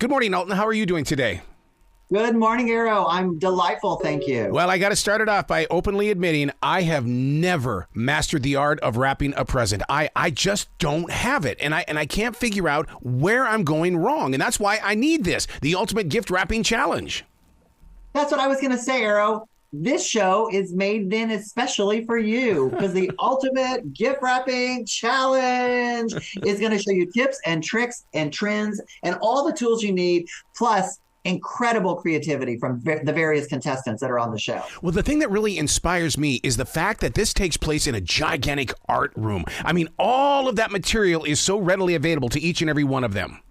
Good morning, Alton. How are you doing today? Good morning, Arrow. I'm delightful, thank you. Well, I got to start it off by openly admitting I have never mastered the art of wrapping a present. I just don't have it, and I can't figure out where I'm going wrong, and that's why I need this, the Ultimate Gift Wrapping Challenge. That's what I was going to say, Arrow. This show is made then especially for you because the Ultimate Gift Wrapping Challenge is going to show you tips and tricks and trends and all the tools you need, plus incredible creativity from the various contestants that are on the show. Well, the thing that really inspires me is the fact that this takes place in a gigantic art room. I mean, all of that material is so readily available to each and every one of them.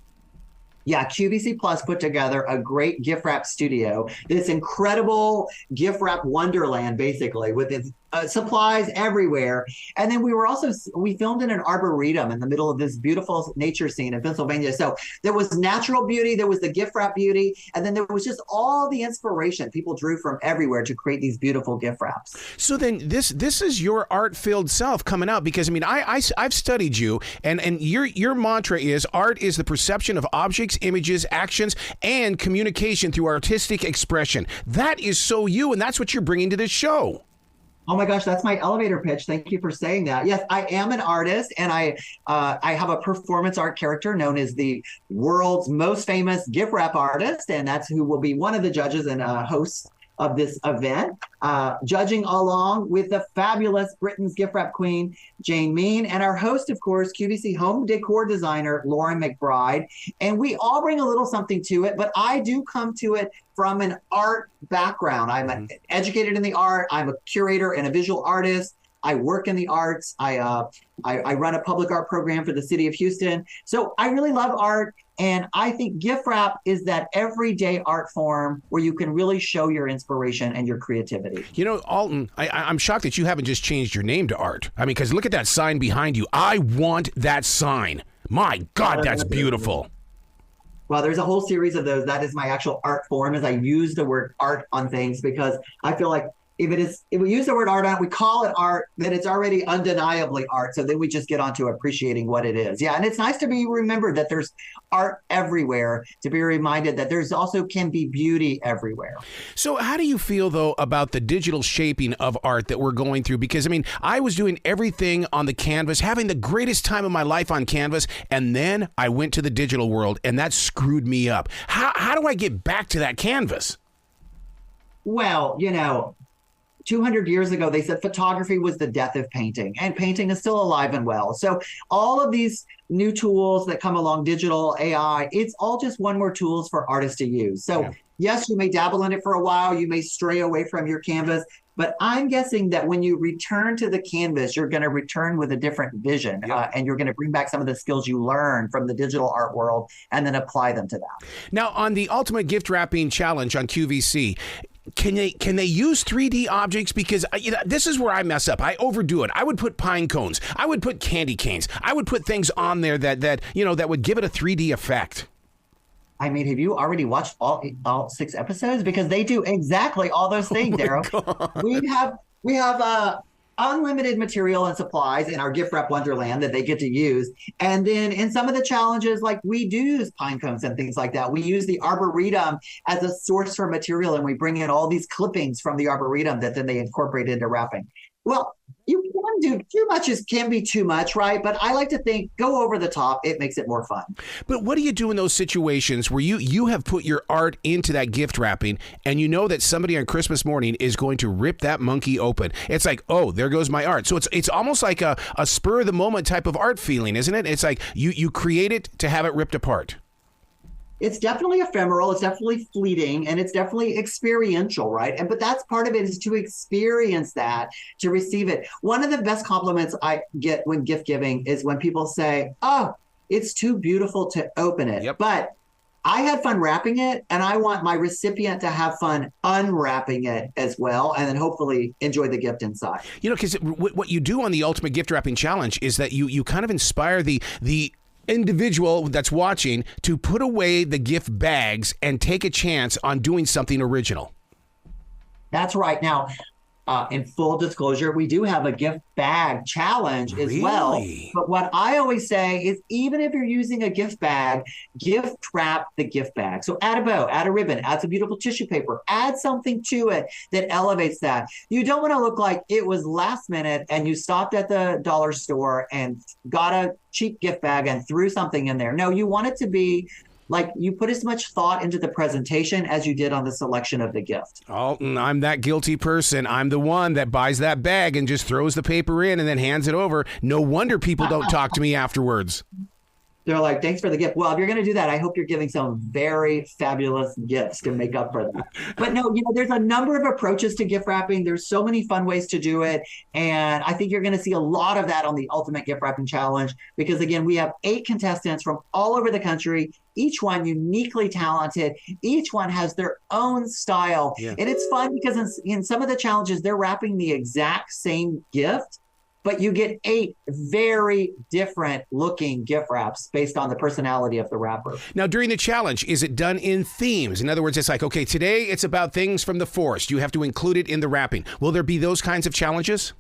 Yeah, QVC Plus put together a great gift wrap studio, this incredible gift wrap wonderland, basically, with its supplies everywhere. And then we filmed in an arboretum in the middle of this beautiful nature scene in Pennsylvania. So there was natural beauty, there was the gift wrap beauty, and then there was just all the inspiration people drew from everywhere to create these beautiful gift wraps. So then this is your art-filled self coming out, because I mean I've studied you, and your mantra is art is the perception of objects, images, actions, and communication through artistic expression. That is so you, and that's what you're bringing to this show. Oh my gosh, that's my elevator pitch. Thank you for saying that. Yes, I am an artist, and I have a performance art character known as the world's most famous gift wrap artist, and that's who will be one of the judges and hosts of this event, judging along with the fabulous Britain's gift wrap queen, Jane Mean, and our host, of course, QVC home decor designer, Lauren McBride. And we all bring a little something to it, but I do come to it from an art background. I'm educated in the art. I'm a curator and a visual artist. I work in the arts. I run a public art program for the city of Houston. So I really love art. And I think gift wrap is that everyday art form where you can really show your inspiration and your creativity. You know, Alton, I'm shocked that you haven't just changed your name to Art. I mean, because look at that sign behind you. I want that sign. My God, that's beautiful. Well, there's a whole series of those. That is my actual art form, as I use the word art on things, because I feel like if we use the word art on it, we call it art, then it's already undeniably art. So then we just get on to appreciating what it is. Yeah, and it's nice to be remembered that there's art everywhere, to be reminded that there's also can be beauty everywhere. So how do you feel, though, about the digital shaping of art that we're going through? Because, I mean, I was doing everything on the canvas, having the greatest time of my life on canvas, and then I went to the digital world, and that screwed me up. How do I get back to that canvas? Well, 200 years ago, they said photography was the death of painting, and painting is still alive and well. So all of these new tools that come along, digital, AI, it's all just one more tools for artists to use. So yes, you may dabble in it for a while. You may stray away from your canvas, but I'm guessing that when you return to the canvas, you're going to return with a different vision, and you're going to bring back some of the skills you learned from the digital art world and then apply them to that. Now, on the Ultimate Gift Wrapping Challenge on QVC, can they use 3D objects? Because this is where I mess up. I overdo it. I would put pine cones. I would put candy canes. I would put things on there that would give it a 3D effect. I mean, have you already watched all 6 episodes? Because they do exactly all those things, Daryl. We have unlimited material and supplies in our gift wrap wonderland that they get to use. And then in some of the challenges, like we do use pine cones and things like that. We use the arboretum as a source for material, and we bring in all these clippings from the arboretum that then they incorporate into wrapping. Well, you can do too much can be too much, right? But I like to think go over the top. It makes it more fun. But what do you do in those situations where you have put your art into that gift wrapping, and you know that somebody on Christmas morning is going to rip that monkey open? It's like, oh, there goes my art. So it's almost like a spur of the moment type of art feeling, isn't it? It's like you create it to have it ripped apart. It's definitely ephemeral, it's definitely fleeting, and it's definitely experiential, right? But that's part of it, is to experience that, to receive it. One of the best compliments I get when gift giving is when people say, oh, it's too beautiful to open it. Yep. But I had fun wrapping it, and I want my recipient to have fun unwrapping it as well, and then hopefully enjoy the gift inside. Because what you do on the Ultimate Gift Wrapping Challenge is that you kind of inspire the individual that's watching to put away the gift bags and take a chance on doing something original. That's right. Now, in full disclosure, we do have a gift bag challenge as well. Really? But what I always say is, even if you're using a gift bag, gift wrap the gift bag. So add a bow, add a ribbon, add some beautiful tissue paper, add something to it that elevates that. You don't want to look like it was last minute and you stopped at the dollar store and got a cheap gift bag and threw something in there. No, you want it to be like you put as much thought into the presentation as you did on the selection of the gift. Alton, I'm that guilty person. I'm the one that buys that bag and just throws the paper in and then hands it over. No wonder people don't talk to me afterwards. They're like, thanks for the gift. Well, if you're going to do that, I hope you're giving some very fabulous gifts to make up for that. But no, there's a number of approaches to gift wrapping. There's so many fun ways to do it. And I think you're going to see a lot of that on the Ultimate Gift Wrapping Challenge, because again, we have 8 contestants from all over the country, each one uniquely talented. Each one has their own style. Yeah. And it's fun because in some of the challenges, they're wrapping the exact same gift, but you get 8 very different looking gift wraps based on the personality of the wrapper. Now, during the challenge, is it done in themes? In other words, it's like, okay, today it's about things from the forest. You have to include it in the wrapping. Will there be those kinds of challenges?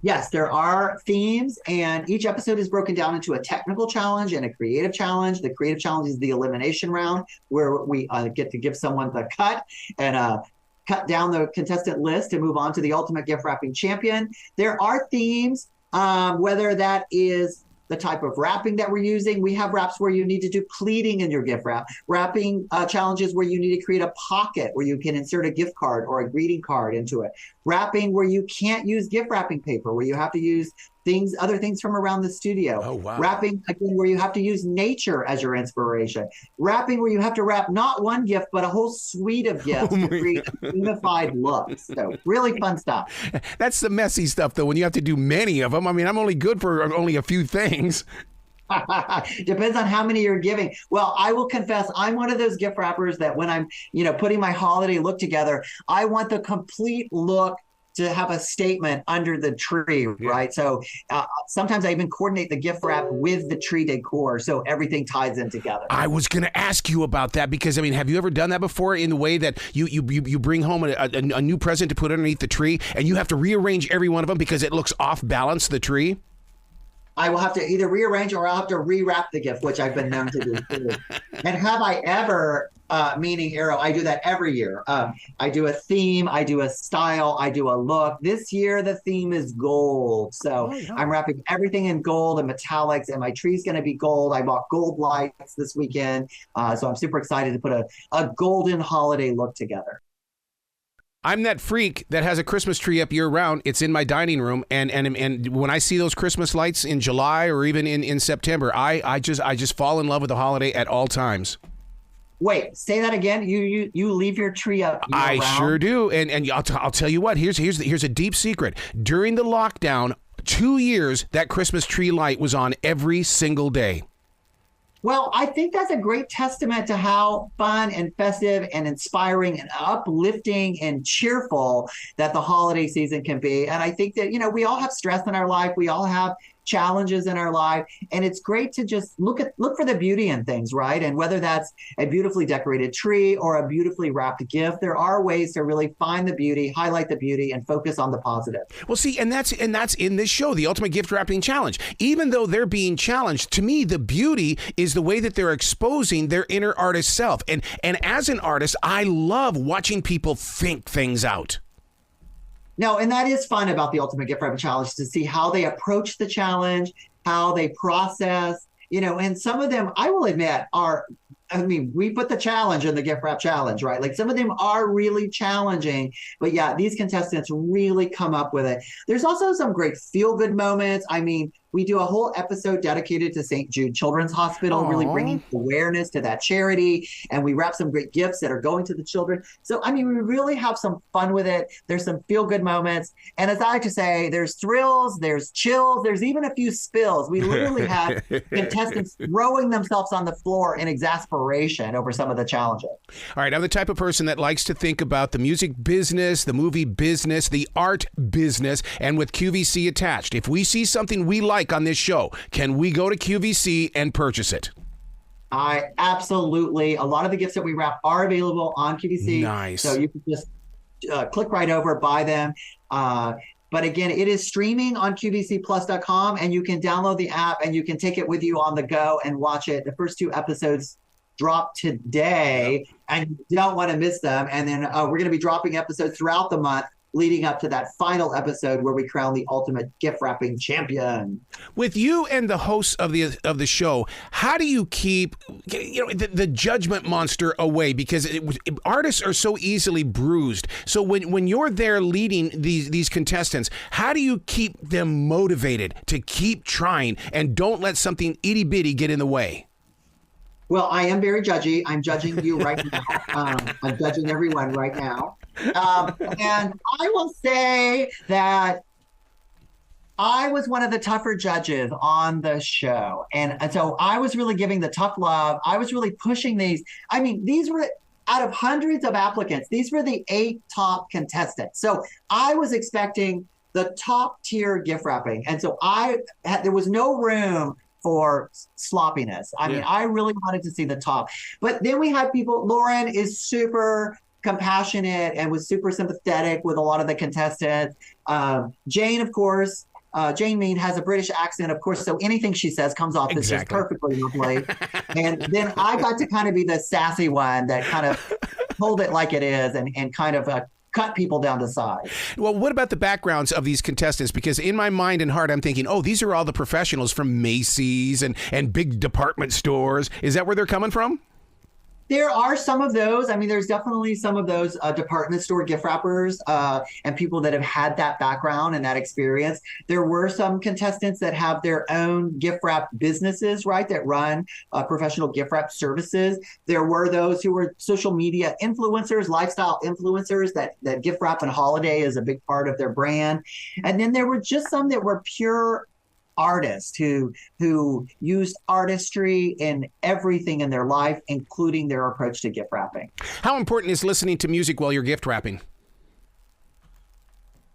Yes, there are themes, and each episode is broken down into a technical challenge and a creative challenge. The creative challenge is the elimination round, where we get to give someone the cut and cut down the contestant list to move on to the Ultimate Gift Wrapping Champion. There are themes, whether that is the type of wrapping that we're using. We have wraps where you need to do pleating in your gift wrap. Wrapping challenges where you need to create a pocket where you can insert a gift card or a greeting card into it. Wrapping where you can't use gift wrapping paper, where you have to use other things from around the studio. Oh, wow. Wrapping, again, where you have to use nature as your inspiration. Wrapping where you have to wrap not one gift, but a whole suite of gifts to create a unified look. So really fun stuff. That's the messy stuff, though, when you have to do many of them. I mean, I'm only good for only a few things. Depends on how many you're giving. Well, I will confess, I'm one of those gift wrappers that when I'm, putting my holiday look together, I want the complete look to have a statement under the tree, right? So sometimes I even coordinate the gift wrap with the tree decor, so everything ties in together. I was going to ask you about that because, I mean, have you ever done that before in the way that you bring home a new present to put underneath the tree and you have to rearrange every one of them because it looks off balance, the tree? I will have to either rearrange or I'll have to rewrap the gift, which I've been known to do too. And have I ever, meaning Arrow, I do that every year. I do a theme, I do a style, I do a look. This year, the theme is gold. So I'm wrapping everything in gold and metallics, and my tree's going to be gold. I bought gold lights this weekend. So I'm super excited to put a golden holiday look together. I'm that freak that has a Christmas tree up year round. It's in my dining room, and when I see those Christmas lights in July or even in September, I just fall in love with the holiday at all times. Wait, say that again. You leave your tree up year round? I sure do, and I'll tell you what. Here's a deep secret. During the lockdown, 2 years that Christmas tree light was on every single day. Well, I think that's a great testament to how fun and festive and inspiring and uplifting and cheerful that the holiday season can be. And I think that, we all have stress in our life. We all have challenges in our life. And it's great to just look for the beauty in things, right? And whether that's a beautifully decorated tree or a beautifully wrapped gift, there are ways to really find the beauty, highlight the beauty, and focus on the positive. Well, see, and that's in this show, the Ultimate Gift Wrapping Challenge. Even though they're being challenged, to me, the beauty is the way that they're exposing their inner artist self. And as an artist, I love watching people think things out. No, and that is fun about the Ultimate Gift Wrapping Challenge, to see how they approach the challenge, how they process, and some of them, I will admit, we put the challenge in the gift wrap challenge, right? Like, some of them are really challenging, but yeah, these contestants really come up with it. There's also some great feel-good moments. I mean, we do a whole episode dedicated to St. Jude Children's Hospital, really bringing awareness to that charity. And we wrap some great gifts that are going to the children. So, we really have some fun with it. There's some feel-good moments. And as I like to say, there's thrills, there's chills, there's even a few spills. We literally have contestants throwing themselves on the floor in exasperation over some of the challenges. All right, I'm the type of person that likes to think about the music business, the movie business, the art business, and with QVC attached. If we see something we like on this show, can we go to QVC and purchase it? Absolutely. A lot of the gifts that we wrap are available on QVC. Nice. So you can just click right over, buy them. But again, it is streaming on QVCplus.com, and you can download the app and you can take it with you on the go and watch it. The first 2 episodes drop today, and you don't want to miss them. And then we're going to be dropping episodes throughout the month leading up to that final episode where we crown the ultimate gift wrapping champion. With you and the hosts of the show, how do you keep the judgment monster away? Because artists are so easily bruised. So when you're there leading these contestants, how do you keep them motivated to keep trying and don't let something itty bitty get in the way? Well, I am very judgy. I'm judging you right now. I'm judging everyone right now. And I will say that I was one of the tougher judges on the show. And so I was really giving the tough love. I was really pushing these. I mean, these were out of hundreds of applicants. These were the 8 top contestants. So I was expecting the top tier gift wrapping. And so there was no room for sloppiness. I mean, I really wanted to see the top. But then we had people, Lauren is super compassionate and was super sympathetic with a lot of the contestants. Jane, of course, Jane Mean has a British accent, of course, so anything she says comes off as just perfectly lovely. And then I got to kind of be the sassy one that kind of told it like it is and kind of cut people down to size. Well, what about the backgrounds of these contestants? Because in my mind and heart, I'm thinking, oh, these are all the professionals from Macy's and big department stores. Is that where they're coming from? There are some of those. I mean, there's definitely some of those department store gift wrappers and people that have had that background and that experience. There were some contestants that have their own gift wrap businesses, right, that run professional gift wrap services. There were those who were social media influencers, lifestyle influencers that gift wrap and holiday is a big part of their brand. And then there were just some that were pure artists who used artistry in everything in their life, including their approach to gift wrapping. How important is listening to music while you're gift wrapping?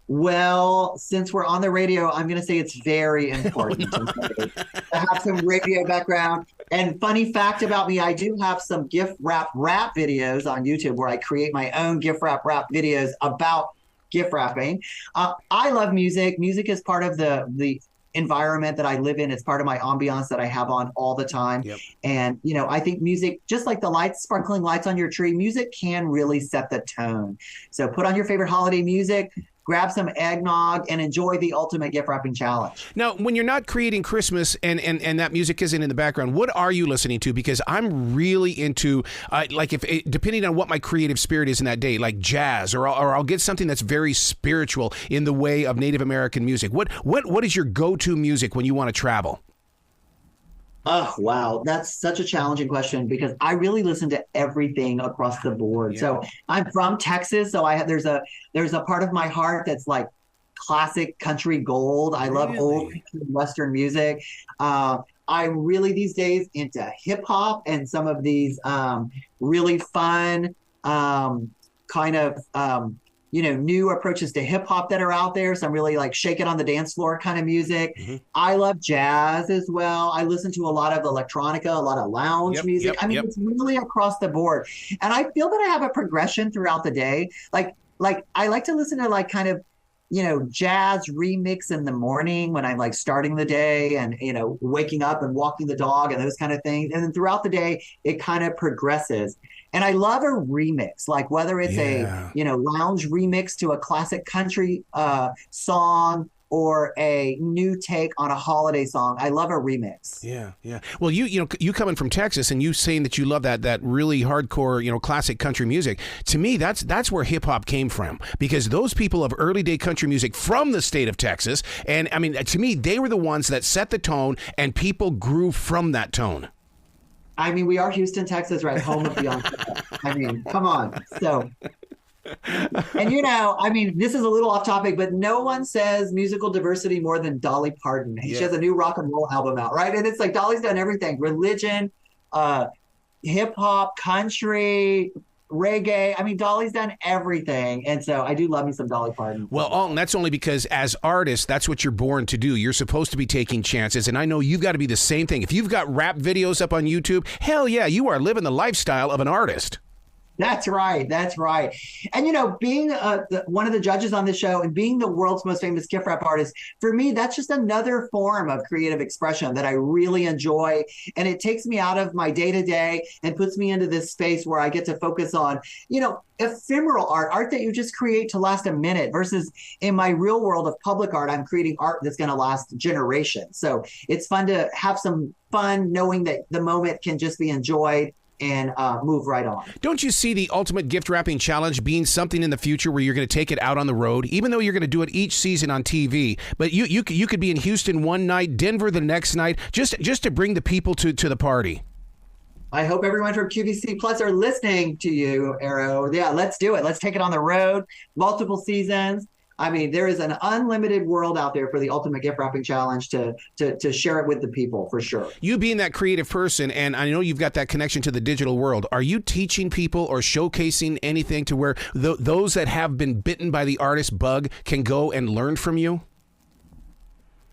Well, since we're on the radio, I'm going to say it's very important to have some radio background. And funny fact about me, I do have some gift wrap videos on YouTube where I create my own gift wrap videos about gift wrapping. I love music. Music is part of the environment that I live in. It's part of my ambiance that I have on all the time. Yep. And, I think music, just like the lights, sparkling lights on your tree, music can really set the tone. So put on your favorite holiday music, grab some eggnog, and enjoy the ultimate gift wrapping challenge. Now, when you're not creating Christmas and that music isn't in the background, what are you listening to? Because I'm really into, depending on what my creative spirit is in that day, like jazz, or I'll get something that's very spiritual in the way of Native American music. What is your go-to music when you want to travel? Oh, wow. That's such a challenging question because I really listen to everything across the board. Yeah. So I'm from Texas. So there's a part of my heart that's like classic country gold. I love old Western music. I'm really these days into hip hop and some of these really fun new approaches to hip hop that are out there. Some really like shake it on the dance floor kind of music. Mm-hmm. I love jazz as well. I listen to a lot of electronica, a lot of lounge music. It's really across the board. And I feel that I have a progression throughout the day. Like I like to listen to like kind of, jazz remix in the morning when I'm like starting the day and, waking up and walking the dog and those kind of things. And then throughout the day, it kind of progresses. And I love a remix, like whether it's a, lounge remix to a classic country song or a new take on a holiday song. I love a remix. Yeah. Well, you coming from Texas and you saying that you love that really hardcore, classic country music. To me, that's where hip hop came from, because those people of early day country music from the state of Texas, and I mean, to me, they were the ones that set the tone and people grew from that tone. I mean, we are Houston, Texas, right? Home of Beyonce. I mean, come on. So, and this is a little off topic, but no one says musical diversity more than Dolly Parton. She has a new rock and roll album out, right? And it's like Dolly's done everything: religion, hip hop, country, reggae. I mean, Dolly's done everything. And so I do love me some Dolly Parton. Well, Alton, that's only because as artists, that's what you're born to do. You're supposed to be taking chances. And I know you've got to be the same thing. If you've got rap videos up on YouTube, hell yeah, you are living the lifestyle of an artist. That's right. That's right. And, being one of the judges on the show and being the world's most famous gift wrap artist, for me, that's just another form of creative expression that I really enjoy. And it takes me out of my day to day and puts me into this space where I get to focus on, ephemeral art that you just create to last a minute versus in my real world of public art, I'm creating art that's going to last generations. So it's fun to have some fun knowing that the moment can just be enjoyed and move right on. Don't you see the Ultimate Gift Wrapping Challenge being something in the future where you're going to take it out on the road, even though you're going to do it each season on TV? But you could be in Houston one night, Denver the next night, just to bring the people to the party. I hope everyone from QVC Plus are listening to you, Arrow. Yeah, let's do it. Let's take it on the road, multiple seasons. I mean, there is an unlimited world out there for the Ultimate Gift Wrapping Challenge to share it with the people, for sure. You being that creative person, and I know you've got that connection to the digital world, are you teaching people or showcasing anything to where those that have been bitten by the artist bug can go and learn from you?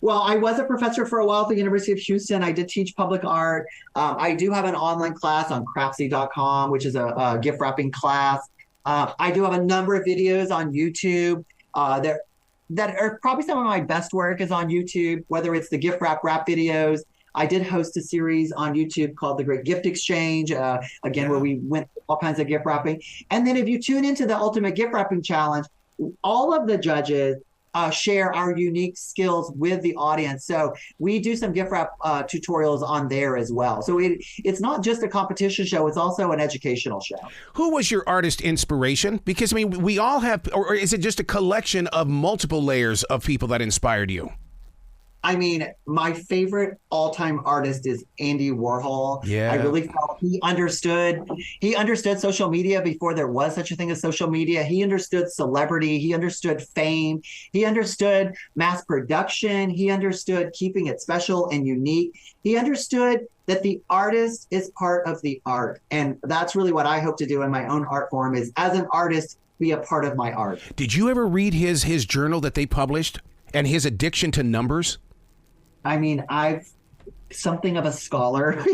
Well, I was a professor for a while at the University of Houston. I did teach public art. I do have an online class on craftsy.com, which is a gift wrapping class. I do have a number of videos on YouTube. That are probably some of my best work is on YouTube, whether it's the gift wrap videos. I did host a series on YouTube called The Great Gift Exchange, where we went through all kinds of gift wrapping. And then if you tune into the Ultimate Gift Wrapping Challenge, all of the judges share our unique skills with the audience. So we do some gift wrap tutorials on there as well. So it's not just a competition show, it's also an educational show. Who was your artist inspiration? Because, I mean, we all have, or is it just a collection of multiple layers of people that inspired you? I mean, my favorite all-time artist is Andy Warhol. Yeah. I really felt he understood social media before there was such a thing as social media. He understood celebrity. He understood fame. He understood mass production. He understood keeping it special and unique. He understood that the artist is part of the art. And that's really what I hope to do in my own art form is, as an artist, be a part of my art. Did you ever read his journal that they published and his addiction to numbers? I mean, I've something of a scholar.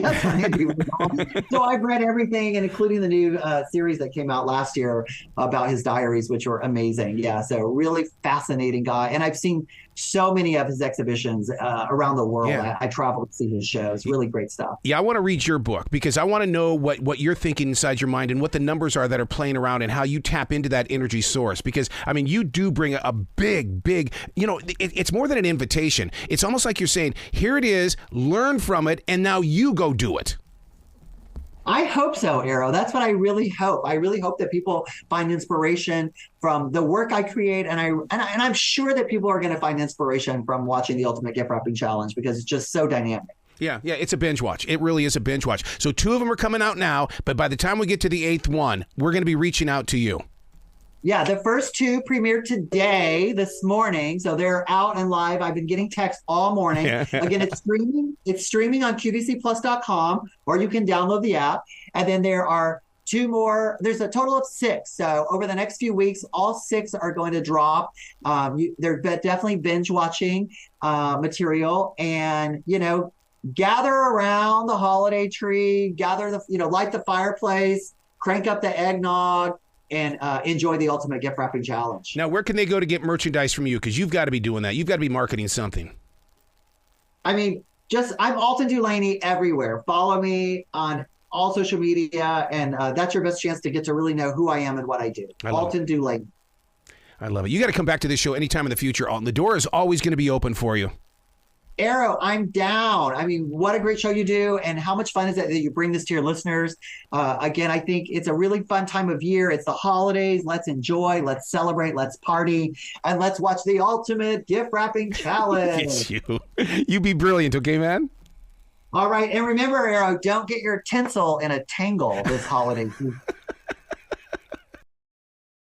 So I've read everything, and including the new series that came out last year about his diaries, which were amazing. Yeah, so really fascinating guy. And I've seen so many of his exhibitions around the world. Yeah. I travel to see his shows. Really great stuff. Yeah, I want to read your book because I want to know what you're thinking inside your mind and what the numbers are that are playing around and how you tap into that energy source. Because, I mean, you do bring a big, it's more than an invitation. It's almost like you're saying, here it is, learn from it, and now you go do it. I hope so, Arrow. That's what I really hope. I really hope that people find inspiration from the work I create, and I'm sure that people are going to find inspiration from watching the Ultimate Gift Wrapping Challenge because it's just so dynamic. Yeah, it's a binge watch. It really is a binge watch. So 2 of them are coming out now, but by the time we get to the 8th one, we're going to be reaching out to you. Yeah, the first 2 premiered today, this morning, so they're out and live. I've been getting texts all morning. Again, it's streaming on QVCplus.com, or you can download the app. And then there are 2 more. There's a total of 6. So over the next few weeks, all 6 are going to drop. They're definitely binge watching material, and gather around the holiday tree, light the fireplace, crank up the eggnog, and enjoy the Ultimate Gift Wrapping Challenge. Now, where can they go to get merchandise from you? Because you've got to be doing that. You've got to be marketing something. I mean, I'm Alton DuLaney everywhere. Follow me on all social media, and that's your best chance to get to really know who I am and what I do. Alton DuLaney. I love it. You got to come back to this show anytime in the future, Alton. The door is always going to be open for you. Arrow, I'm down. I mean, what a great show you do, and how much fun is it that you bring this to your listeners? Again, I think it's a really fun time of year. It's the holidays. Let's enjoy, let's celebrate, let's party, and let's watch the Ultimate Gift Wrapping Challenge. You be brilliant, okay, man? All right, and remember, Arrow, don't get your tinsel in a tangle this holiday season.